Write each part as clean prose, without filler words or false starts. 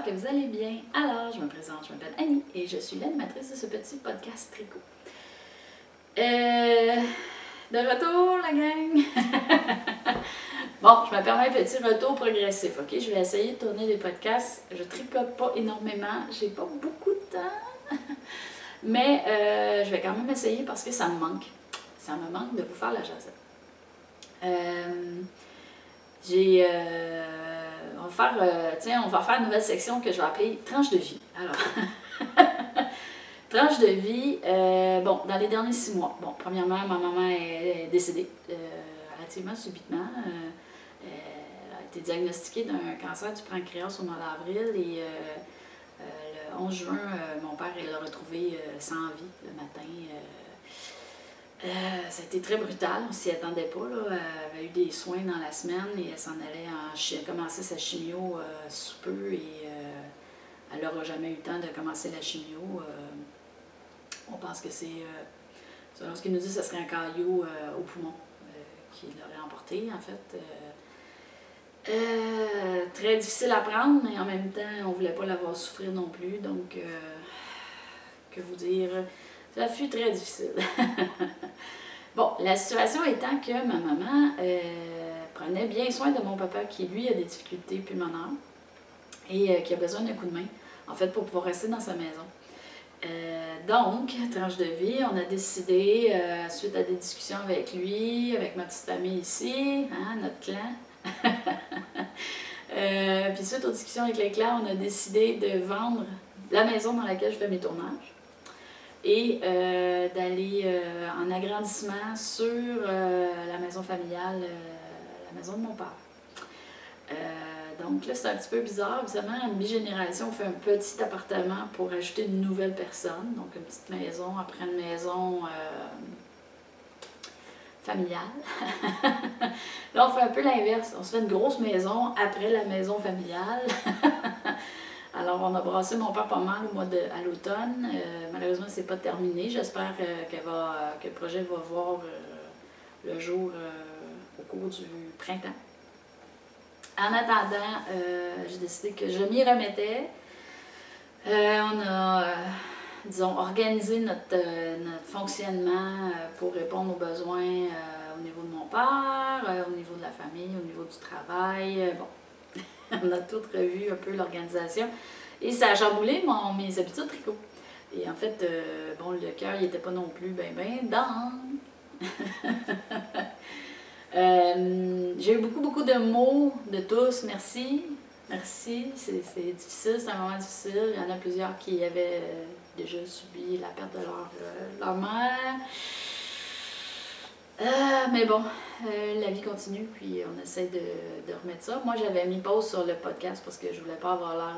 j'espère que vous allez bien. Alors, je me présente, je m'appelle Annie et je suis l'animatrice de ce petit podcast tricot. De retour, la gang! Bon, je me permets un petit retour progressif, ok? Je vais essayer de tourner des podcasts. Je tricote pas énormément, j'ai pas beaucoup de temps. Mais je vais quand même essayer parce que ça me manque. Ça me manque de vous faire la jasette. On va faire une nouvelle section que je vais appeler tranche de vie. Alors, tranche de vie, bon, dans les derniers 6 mois. Bon, premièrement, ma maman est décédée relativement subitement. Elle a été diagnostiquée d'un cancer du pancréas au mois d'avril et le 11 juin, mon père l'a retrouvée sans vie le matin. Ça a été très brutal, on ne s'y attendait pas. Là. Elle avait eu des soins dans la semaine et elle s'en allait elle a commencé sa chimio sous peu et elle n'aura jamais eu le temps de commencer la chimio. On pense que c'est, selon ce qu'il nous dit, ce serait un caillot au poumon qui l'aurait emporté en fait. Très difficile à prendre, mais en même temps, on ne voulait pas l'avoir souffrir non plus, donc que vous dire, ça fut très difficile. Bon, la situation étant que ma maman prenait bien soin de mon papa qui, lui, a des difficultés pulmonaires et qui a besoin d'un coup de main, en fait, pour pouvoir rester dans sa maison. Donc, tranche de vie, on a décidé, suite à des discussions avec lui, avec ma petite famille ici, hein, notre clan, puis suite aux discussions avec le clan, on a décidé de vendre la maison dans laquelle je fais mes tournages et d'aller en agrandissement sur la maison familiale, la maison de mon père. Donc là, c'est un petit peu bizarre. Évidemment, en mi-génération, on fait un petit appartement pour ajouter une nouvelle personne. Donc une petite maison après une maison familiale. Là, on fait un peu l'inverse. On se fait une grosse maison après la maison familiale. Alors, on a brassé mon père pas mal à l'automne. Malheureusement, c'est pas terminé. J'espère que le projet va voir le jour au cours du printemps. En attendant, j'ai décidé que je m'y remettais. On a, disons, organisé notre fonctionnement pour répondre aux besoins au niveau de mon père, au niveau de la famille, au niveau du travail. Bon, on a tout revu un peu l'organisation et ça a chamboulé mes habitudes de tricot. Et en fait, bon, le cœur, il n'était pas non plus ben dans. J'ai eu beaucoup de mots de tous, merci, c'est difficile, c'est un moment difficile, il y en a plusieurs qui avaient déjà subi la perte de leur mère, mais bon, la vie continue, puis on essaie de remettre ça. Moi j'avais mis pause sur le podcast parce que je voulais pas avoir l'air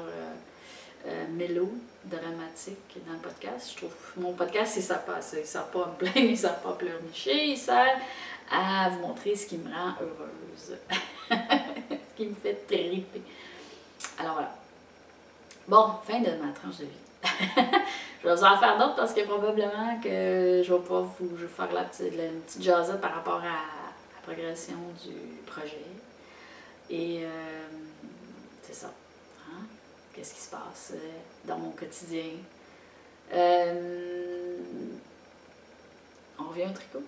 mélo, dramatique dans le podcast. Je trouve mon podcast, il ne sert pas à ça, il ne sert pas à me plaindre, il ne sert pas à pleurnicher, il sert à vous montrer ce qui me rend heureuse, ce qui me fait triper. Alors voilà. Bon, fin de ma tranche de vie. Je vais vous en faire d'autres parce que probablement que je vais pouvoir vous faire la petite jasette par rapport à la progression du projet. Et c'est ça. Hein? Qu'est-ce qui se passe dans mon quotidien? On revient au tricot.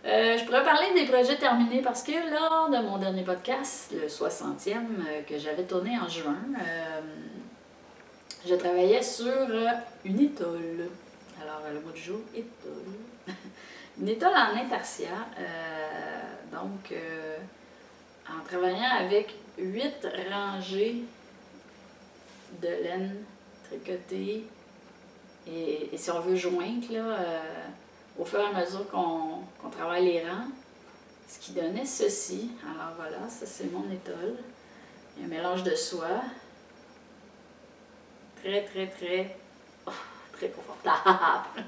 Je pourrais parler des projets terminés parce que lors de mon dernier podcast, le 60e que j'avais tourné en juin, je travaillais sur une étole. Alors, le mot du jour, étole. Une étole en intarsia. Donc, en travaillant avec 8 rangées de laine tricotée et si on veut joindre, là, au fur et à mesure qu'on travaille les rangs, ce qui donnait ceci. Alors voilà, ça c'est mon étole. Il y a un mélange de soie. Très confortable.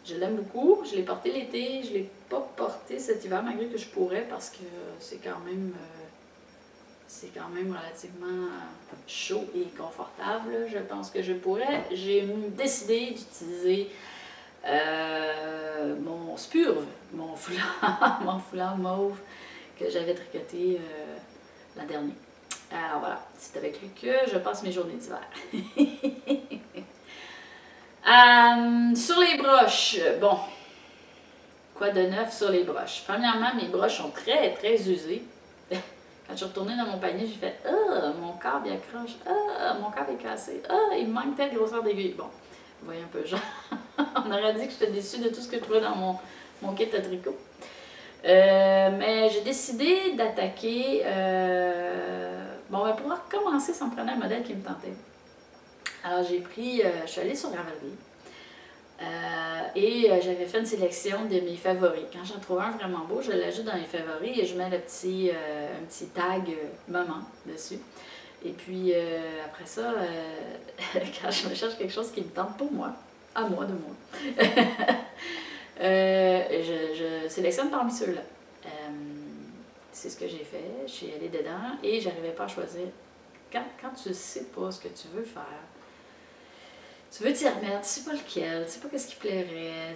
Je l'aime beaucoup. Je l'ai porté l'été. Je ne l'ai pas porté cet hiver, malgré que je pourrais, parce que c'est quand même relativement chaud et confortable. Je pense que je pourrais. J'ai décidé d'utiliser mon spurve, mon foulard mauve que j'avais tricoté l'an dernier. Alors voilà, c'est avec lui que je passe mes journées d'hiver. Sur les broches, bon, quoi de neuf sur les broches? Premièrement, mes broches sont très, très usées. Quand je suis retournée dans mon panier, j'ai fait « Ah, mon câble il accroche. Ah, mon câble est cassé. Ah, il me manque telle grosseur d'aiguille. » Bon, vous voyez un peu, genre, on aurait dit que j'étais déçue de tout ce que je trouvais dans mon kit à tricot. Mais j'ai décidé d'attaquer... bon, ben, pour recommencer, ça me prenait un modèle qui me tentait. Alors, je suis allée sur Ravelry. Et j'avais fait une sélection de mes favoris. Quand j'en trouve un vraiment beau, je l'ajoute dans les favoris et je mets un petit tag maman dessus. Et puis après ça, quand je me cherche quelque chose qui me tente pour moi, à moi de moi, je sélectionne parmi ceux-là. C'est ce que j'ai fait. Je suis allée dedans et j'arrivais pas à choisir. Quand tu ne sais pas ce que tu veux faire, tu veux t'y remettre, tu sais pas lequel, tu sais pas qu'est-ce qui plairait.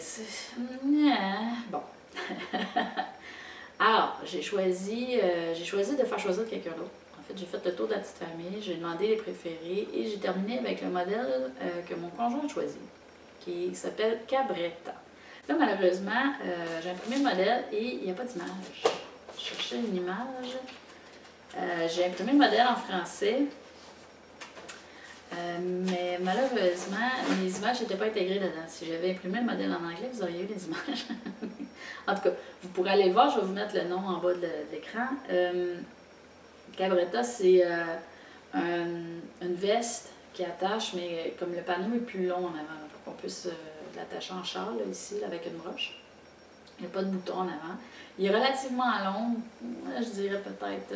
Bon. Alors, j'ai choisi de faire choisir quelqu'un d'autre. En fait, j'ai fait le tour de la petite famille, j'ai demandé les préférés et j'ai terminé avec le modèle que mon conjoint a choisi, qui s'appelle Cabretta. Là, malheureusement, j'ai imprimé le modèle et il n'y a pas d'image. Je cherchais une image. J'ai imprimé le modèle en français. Mais malheureusement, mes images n'étaient pas intégrées dedans. Si j'avais imprimé le modèle en anglais, vous auriez eu les images. En tout cas, vous pourrez aller le voir, je vais vous mettre le nom en bas de l'écran. Cabretta, c'est une veste qui attache, mais comme le panneau est plus long en avant, pour qu'on puisse l'attacher en châle, là, ici, là, avec une broche. Il n'y a pas de bouton en avant. Il est relativement long, je dirais peut-être...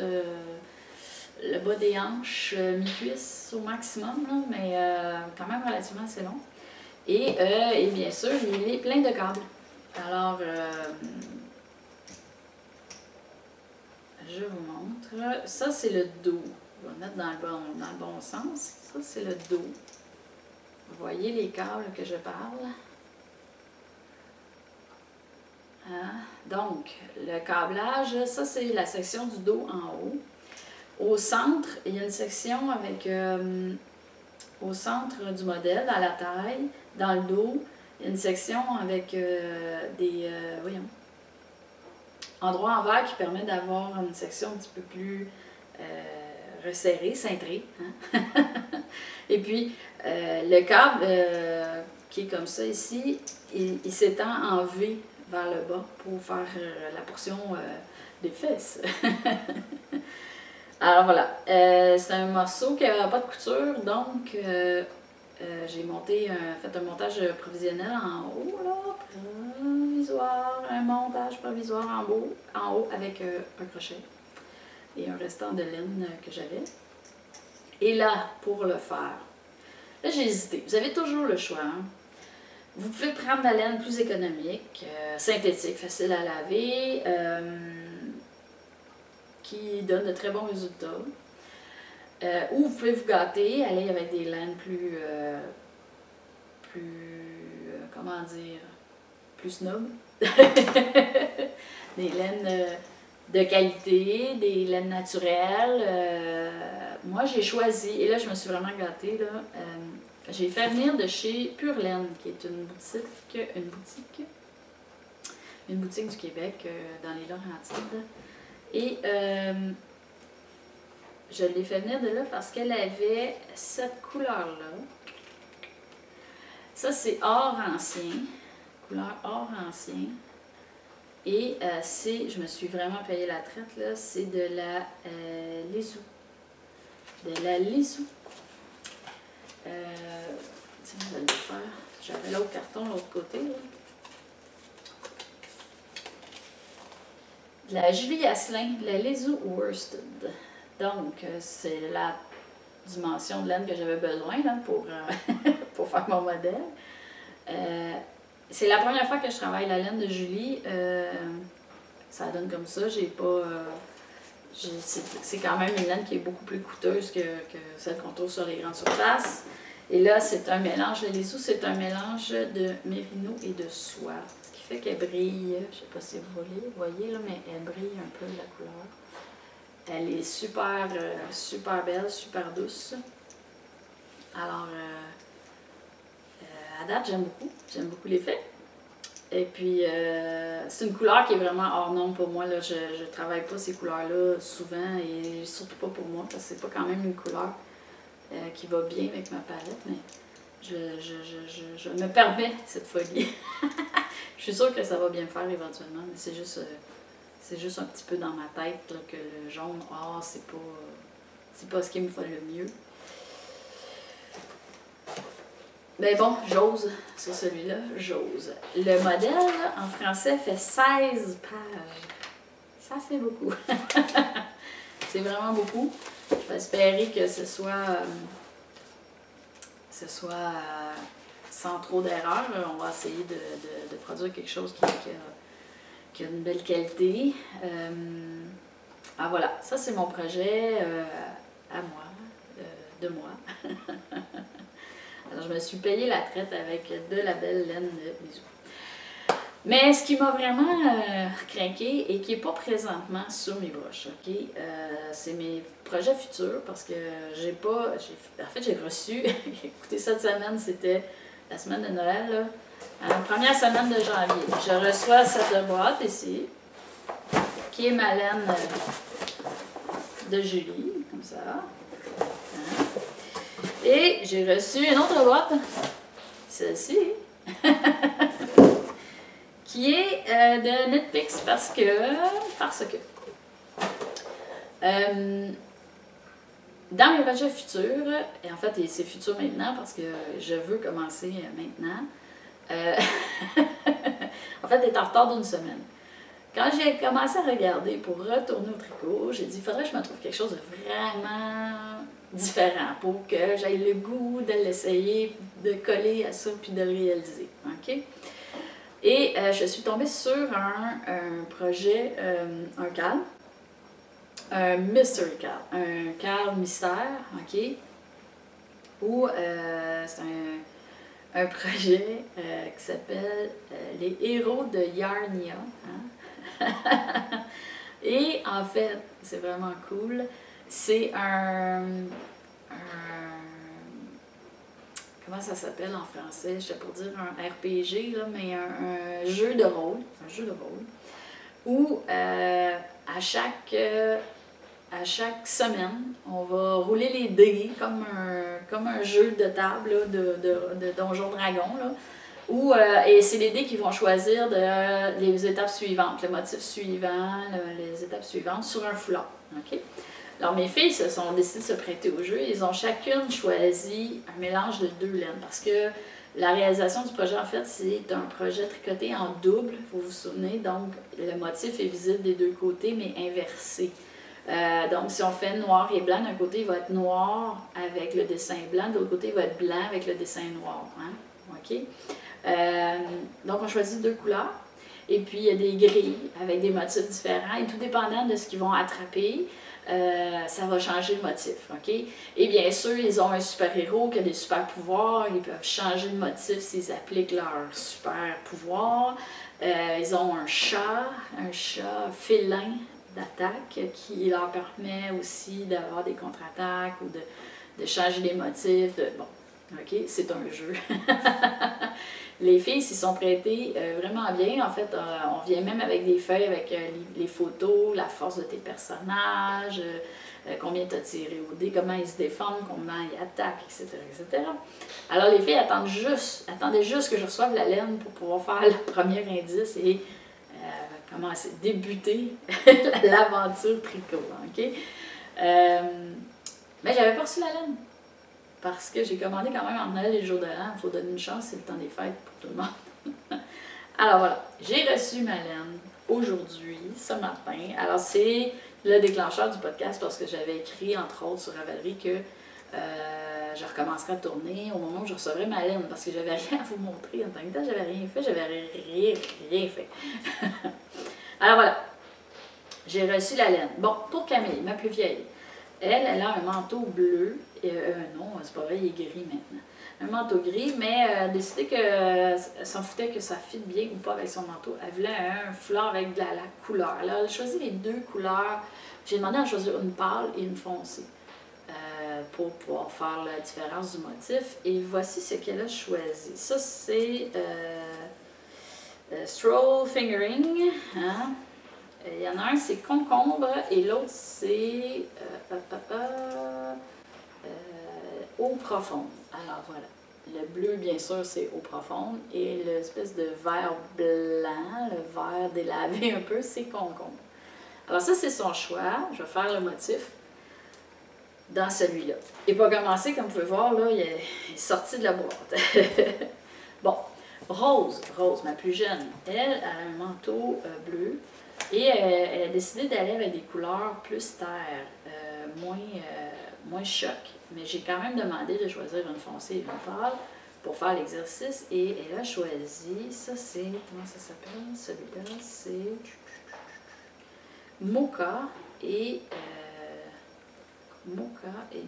le bas des hanches, mi-cuisse au maximum, là, mais quand même relativement assez long. Et bien sûr, il est plein de câbles. Alors, je vous montre. Ça, c'est le dos. On va le mettre dans le bon sens. Ça, c'est le dos. Vous voyez les câbles que je parle? Hein? Donc, le câblage, ça, c'est la section du dos en haut. Au centre, il y a une section avec, au centre du modèle, à la taille, dans le dos, il y a une section avec voyons, endroits en verre qui permet d'avoir une section un petit peu plus resserrée, cintrée. Hein? Et puis, le câble qui est comme ça ici, il s'étend en V vers le bas pour faire la portion des fesses. Alors voilà, c'est un morceau qui n'avait pas de couture, donc j'ai fait un montage provisionnel en haut, là, provisoire, un montage provisoire en haut avec un crochet et un restant de laine que j'avais. Et là, pour le faire, là j'ai hésité, vous avez toujours le choix. Hein? Vous pouvez prendre la laine plus économique, synthétique, facile à laver, qui donne de très bons résultats. Ou vous pouvez vous gâter, aller avec des laines comment dire, plus snob. Des laines de qualité, des laines naturelles. Moi, j'ai choisi, et là, je me suis vraiment gâtée, là, j'ai fait venir de chez Pure Laine, qui est une boutique du Québec, dans les Laurentides. Et je l'ai fait venir de là parce qu'elle avait cette couleur-là. Ça, c'est or ancien, couleur or ancien. Et je me suis vraiment payé la traite, là, c'est de la Lisou. De la Lisou. Tiens, je vais le faire. J'avais l'autre carton de l'autre côté, là. La Julie Asselin, la Lisou Worsted. Donc, c'est la dimension de laine que j'avais besoin là, pour faire mon modèle. C'est la première fois que je travaille la laine de Julie. Ça donne comme ça. J'ai pas. C'est quand même une laine qui est beaucoup plus coûteuse que celle qu'on trouve sur les grandes surfaces. Et là, c'est un mélange, la Lisou, c'est un mélange de mérino et de soie. Ce qui fait qu'elle brille. Je ne sais pas si vous voyez là, mais elle brille un peu la couleur. Elle est super, super belle, super douce. Alors, à date, j'aime beaucoup. J'aime beaucoup l'effet. Et puis, c'est une couleur qui est vraiment hors norme pour moi. Là. Je ne travaille pas ces couleurs-là souvent et surtout pas pour moi parce que c'est pas quand même une couleur qui va bien avec ma palette. Mais je me permets cette folie. Je suis sûre que ça va bien faire éventuellement, mais c'est juste un petit peu dans ma tête là, que le jaune, c'est pas ce qui me fait le mieux. Mais bon, j'ose sur celui-là, j'ose. Le modèle, en français, fait 16 pages. Ça, c'est beaucoup. C'est vraiment beaucoup. Je vais espérer que ce soit sans trop d'erreurs. On va essayer de produire quelque chose qui a une belle qualité. Voilà, ça c'est mon projet à moi, de moi. Alors, je me suis payé la traite avec de la belle laine de Bisou. Mais ce qui m'a vraiment craqué et qui n'est pas présentement sur mes broches, ok, c'est mes projets futurs parce que en fait, j'ai reçu, écoutez, cette semaine, c'était la semaine de Noël, là, la première semaine de janvier. Je reçois cette boîte ici, qui est ma laine de Julie, comme ça. Hein? Et j'ai reçu une autre boîte, celle-ci, qui est de Knitpicks parce que dans mes projets futurs, et en fait c'est futur maintenant parce que je veux commencer maintenant, en fait, elle est en retard d'une semaine. Quand j'ai commencé à regarder pour retourner au tricot, j'ai dit il faudrait que je me trouve quelque chose de vraiment différent pour que j'aille le goût de l'essayer, de coller à ça puis de le réaliser. OK? Et je suis tombée sur un projet, un cal, un mystery cal, un cal mystère, OK? Où c'est un projet qui s'appelle Les héros de Yarnia. Hein? Et en fait, c'est vraiment cool. C'est comment ça s'appelle en français? Je sais pas dire un RPG, là, mais un jeu de rôle. Un jeu de rôle. Où à chaque semaine, on va rouler les dés comme un jeu de table là, de Donjon Dragon. Là, et c'est les dés qui vont choisir les étapes suivantes, le motif suivant, les étapes suivantes sur un foulard. Okay? Alors mes filles sont décidées de se prêter au jeu. Ils ont chacune choisi un mélange de 2 laines parce que la réalisation du projet, en fait, c'est un projet tricoté en double, vous vous souvenez. Donc le motif est visible des 2 côtés, mais inversé. Donc, si on fait noir et blanc, d'un côté, il va être noir avec le dessin blanc, de l'autre côté, il va être blanc avec le dessin noir. Hein? OK? Donc, on choisit 2 couleurs. Et puis, il y a des grilles avec des motifs différents. Et tout dépendant de ce qu'ils vont attraper, ça va changer le motif. OK? Et bien sûr, ils ont un super-héros qui a des super-pouvoirs. Ils peuvent changer le motif s'ils appliquent leur super-pouvoir. Ils ont un chat félin d'attaque qui leur permet aussi d'avoir des contre-attaques ou de changer les motifs. Bon, OK, c'est un jeu. Les filles s'y sont prêtées vraiment bien. En fait, on vient même avec des feuilles avec les photos, la force de tes personnages, combien tu as tiré au dé, comment ils se défendent, comment ils attaquent, etc., etc. Alors, les filles attendaient juste que je reçoive la laine pour pouvoir faire le premier indice et commencer, débuter l'aventure tricot. OK? Mais j'avais pas reçu la laine. Parce que j'ai commandé quand même en Noël et le jour de l'an. Il faut donner une chance, c'est le temps des fêtes pour tout le monde. Alors voilà, j'ai reçu ma laine aujourd'hui, ce matin. Alors c'est le déclencheur du podcast parce que j'avais écrit, entre autres, sur Ravelry que je recommencerai à tourner au moment où je recevrai ma laine parce que j'avais rien à vous montrer en tant que tel, j'avais rien fait, rien fait. Alors voilà, j'ai reçu la laine. Bon, pour Camille, ma plus vieille, elle a un manteau bleu, non, c'est pas vrai, il est gris maintenant. un manteau gris, mais elle a décidé qu'elle s'en foutait que ça fit bien ou pas avec son manteau. Elle voulait un foulard avec de la couleur. Alors, elle a choisi les deux couleurs. J'ai demandé à choisir une pâle et une foncée pour pouvoir faire la différence du motif. Et voici ce qu'elle a choisi. Ça, c'est Stroll Fingering. Hein? Il y en a un, c'est concombre, et l'autre, c'est eau profonde. Alors voilà. Le bleu, bien sûr, c'est eau profonde. Et l'espèce de vert blanc, le vert délavé un peu, c'est concombre. Alors ça, c'est son choix. Je vais faire le motif dans celui-là. Il n'est pas commencé, comme vous pouvez voir, là, il est sorti de la boîte. Bon, Rose, ma plus jeune, elle a un manteau bleu. Et elle a décidé d'aller avec des couleurs plus terre, moins choc. Mais j'ai quand même demandé de choisir une foncée et une pâle pour faire l'exercice. Et elle a choisi, ça c'est, comment ça s'appelle? Celui-là, c'est Mocha et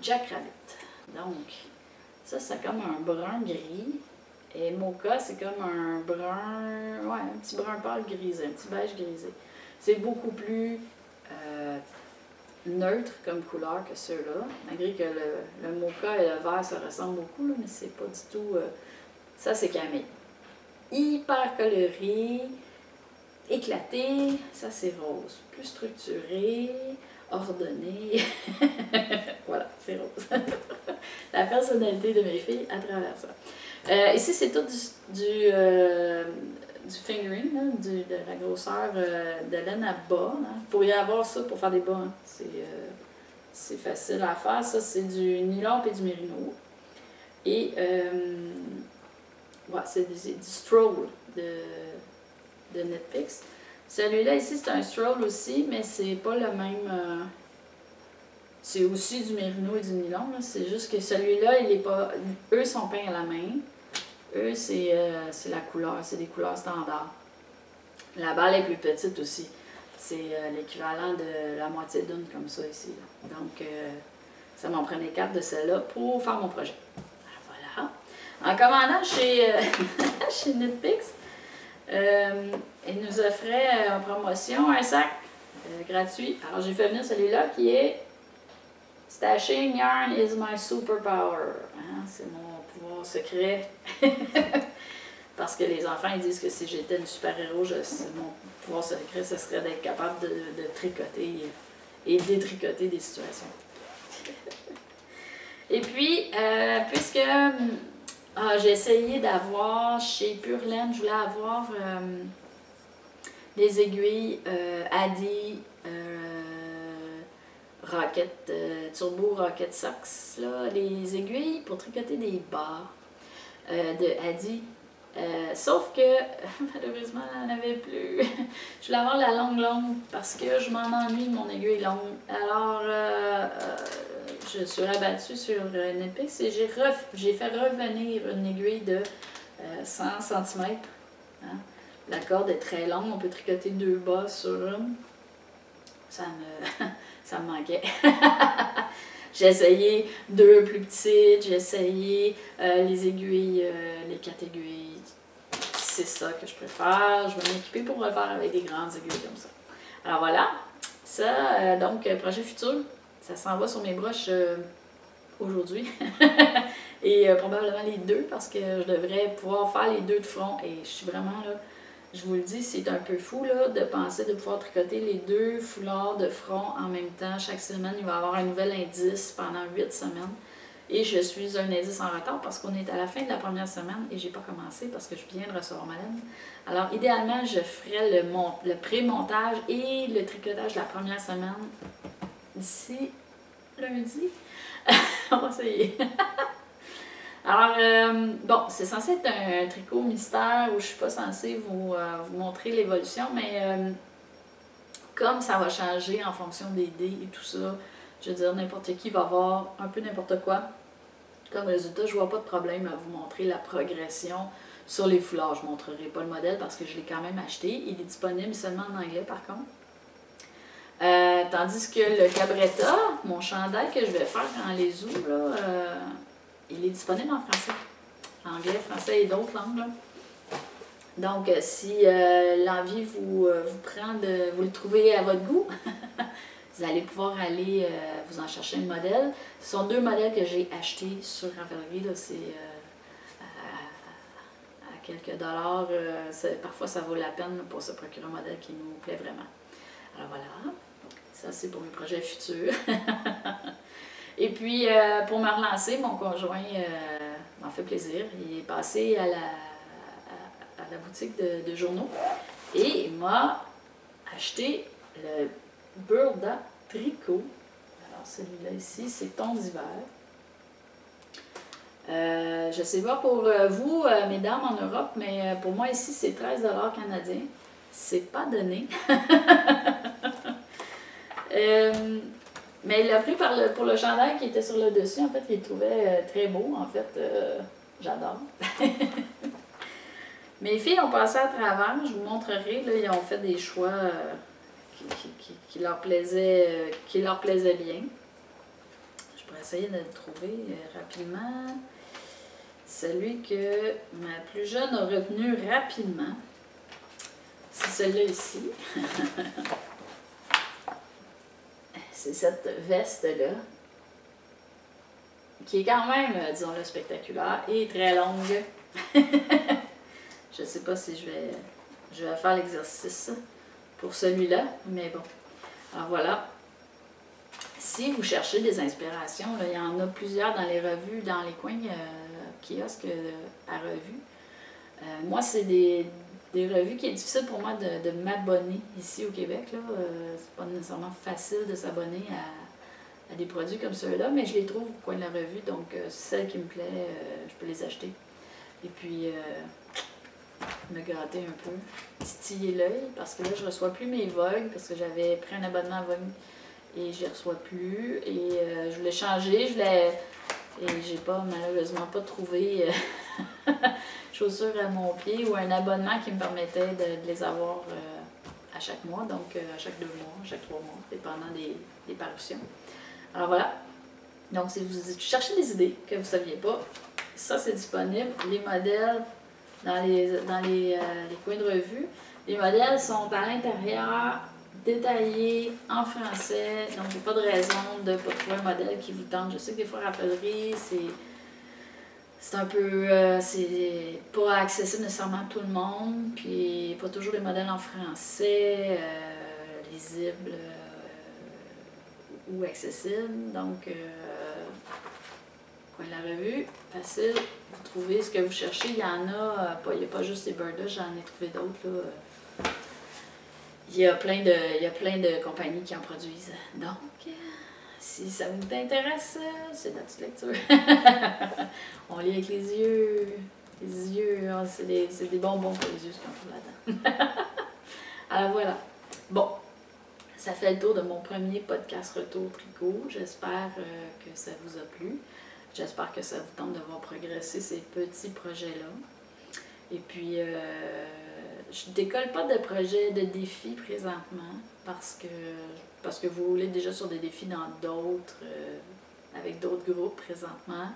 Jackrabbit. Donc, ça c'est comme un brun gris. Et Mocha, c'est comme un brun, ouais, un petit brun pâle grisé, un petit beige grisé. C'est beaucoup plus neutre comme couleur que ceux-là, malgré que le mocha et le vert se ressemblent beaucoup, là, mais c'est pas du tout... ça, c'est camille. Hyper coloré, éclaté, ça c'est rose. Plus structuré, ordonné. Voilà, c'est rose. La personnalité de mes filles à travers ça. Ici, c'est tout du fingering, là, de la grosseur de laine à bas. Hein. Vous pourriez avoir ça pour faire des bas. Hein. C'est facile à faire. Ça, c'est du nylon et du mérino. Et ouais, c'est du stroll de Knitpicks. Celui-là ici, c'est un stroll aussi, mais c'est pas le même... c'est aussi du mérino et du nylon. C'est juste que celui-là, il est pas... Eux sont peints à la main. Eux, c'est la couleur, c'est des couleurs standards. La balle est plus petite aussi. C'est l'équivalent de la moitié d'une comme ça ici. Là. Donc, ça m'en prenait 4 de celle-là pour faire mon projet. Voilà. En commandant chez, chez Knitpicks, ils nous offraient en promotion un sac gratuit. Alors, j'ai fait venir celui-là qui est Stashing Yarn is my superpower. Hein, c'est mon pouvoir secret. Parce que les enfants ils disent que si j'étais une super-héros, mon pouvoir secret, ce serait d'être capable de tricoter et détricoter des situations. Et puis, puisque j'ai essayé d'avoir chez Pure Laine, je voulais avoir des aiguilles Addi Turbo Rocket Socks, là, les aiguilles pour tricoter des bas de Addi. Sauf que, malheureusement, elle n'en avait plus. Je voulais avoir la longue parce que je m'en ennuie de mon aiguille longue. Alors, je suis rabattue sur Knitpicks et j'ai fait revenir une aiguille de 100 cm. Hein. La corde est très longue, on peut tricoter 2 bas sur une. Ça me manquait. J'ai essayé 2 plus petites, j'ai essayé les aiguilles, les 4 aiguilles. C'est ça que je préfère. Je vais m'équiper pour le faire avec des grandes aiguilles comme ça. Alors voilà, ça, donc, projet futur, ça s'en va sur mes broches aujourd'hui. Et probablement les 2 parce que je devrais pouvoir faire les 2 de front. Et je suis vraiment là, je vous le dis, c'est un peu fou là, de penser de pouvoir tricoter les 2 foulards de front en même temps. Chaque semaine, il va y avoir un nouvel indice pendant 8 semaines. Et je suis un indice en retard parce qu'on est à la fin de la première semaine et j'ai pas commencé parce que je viens de recevoir ma laine. Alors, idéalement, je ferais le pré-montage et le tricotage de la première semaine d'ici lundi. On va essayer. Alors, bon, c'est censé être un tricot mystère où je suis pas censée vous montrer l'évolution, mais comme ça va changer en fonction des dés et tout ça, je veux dire, n'importe qui va voir un peu n'importe quoi. Comme résultat, je vois pas de problème à vous montrer la progression sur les foulards. Je ne montrerai pas le modèle parce que je l'ai quand même acheté. Il est disponible seulement en anglais par contre. Tandis que le Cabretta, mon chandail que je vais faire en les là, il est disponible en français. anglais, français et d'autres langues. Là. Donc, si l'envie vous prend de vous le trouver à votre goût, vous allez pouvoir aller vous en chercher un modèle. Ce sont 2 modèles que j'ai achetés sur Ravelry. C'est à quelques dollars. Parfois, ça vaut la peine pour se procurer un modèle qui nous plaît vraiment. Alors voilà, ça c'est pour mes projets futurs. Et puis, pour me relancer, mon conjoint m'en fait plaisir. Il est passé à la boutique de journaux et il m'a acheté le Burda Tricot. Alors celui-là ici, c'est ton d'hiver. Je ne sais pas pour vous, mesdames en Europe, mais pour moi ici, c'est 13 $ canadiens. C'est pas donné. Mais il l'a pris pour le chandail qui était sur le dessus. En fait, il le trouvait très beau. En fait, j'adore. Mes filles ont passé à travers. Je vous montrerai. Là, ils ont fait des choix qui leur plaisaient bien. Je pourrais essayer de le trouver rapidement. Celui que ma plus jeune a retenu rapidement, c'est celui-là ici. C'est cette veste-là, qui est quand même, disons-le, spectaculaire et très longue. Je ne sais pas si je vais faire l'exercice pour celui-là, mais bon. Alors voilà. Si vous cherchez des inspirations, là, il y en a plusieurs dans les revues, dans les coins kiosques à revues. Moi, c'est des revues qui est difficile pour moi de m'abonner ici au Québec. C'est pas nécessairement facile de s'abonner à des produits comme ceux-là, mais je les trouve au coin de la revue, donc celles qui me plaisent, je peux les acheter. Et puis, me gratter un peu, titiller l'œil, parce que là, je ne reçois plus mes Vogue, parce que j'avais pris un abonnement à Vogue et je ne les reçois plus. Et je voulais changer, et j'ai malheureusement pas trouvé chaussures à mon pied ou un abonnement qui me permettait de les avoir à chaque mois, donc à chaque 2 mois, à chaque 3 mois, dépendant des parutions. Alors voilà. Donc si vous cherchez des idées que vous ne saviez pas, ça c'est disponible. Les modèles dans les coins de revue. Les modèles sont à l'intérieur, détaillés, en français, donc il n'y a pas de raison de ne pas trouver un modèle qui vous tente. Je sais que des fois, Ravelry, c'est un peu, c'est pas accessible nécessairement à tout le monde, puis pas toujours les modèles en français, lisibles ou accessibles. Donc, coin de la revue, facile, vous trouvez ce que vous cherchez. Il y en a, il n'y a pas juste les Burda, j'en ai trouvé d'autres. Il y a plein de compagnies qui en produisent. Donc, si ça vous intéresse, c'est de la petite lecture. On lit avec les yeux. Les yeux, c'est des bonbons pour les yeux, ce qu'on trouve là-dedans. Alors voilà. Bon, ça fait le tour de mon premier podcast Retour Tricot. J'espère que ça vous a plu. J'espère que ça vous tente de voir progresser ces petits projets-là. Et puis, je ne décolle pas de projets de défis présentement parce que vous roulez déjà sur des défis dans d'autres, avec d'autres groupes présentement.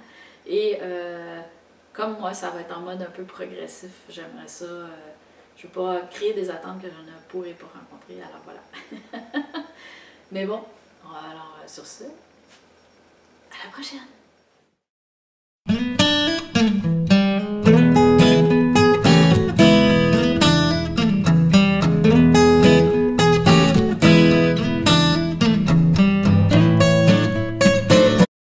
Et comme moi, ça va être en mode un peu progressif. J'aimerais ça. Je ne veux pas créer des attentes que je ne pourrai pas rencontrer. Alors voilà. Mais bon, alors sur ce, à la prochaine!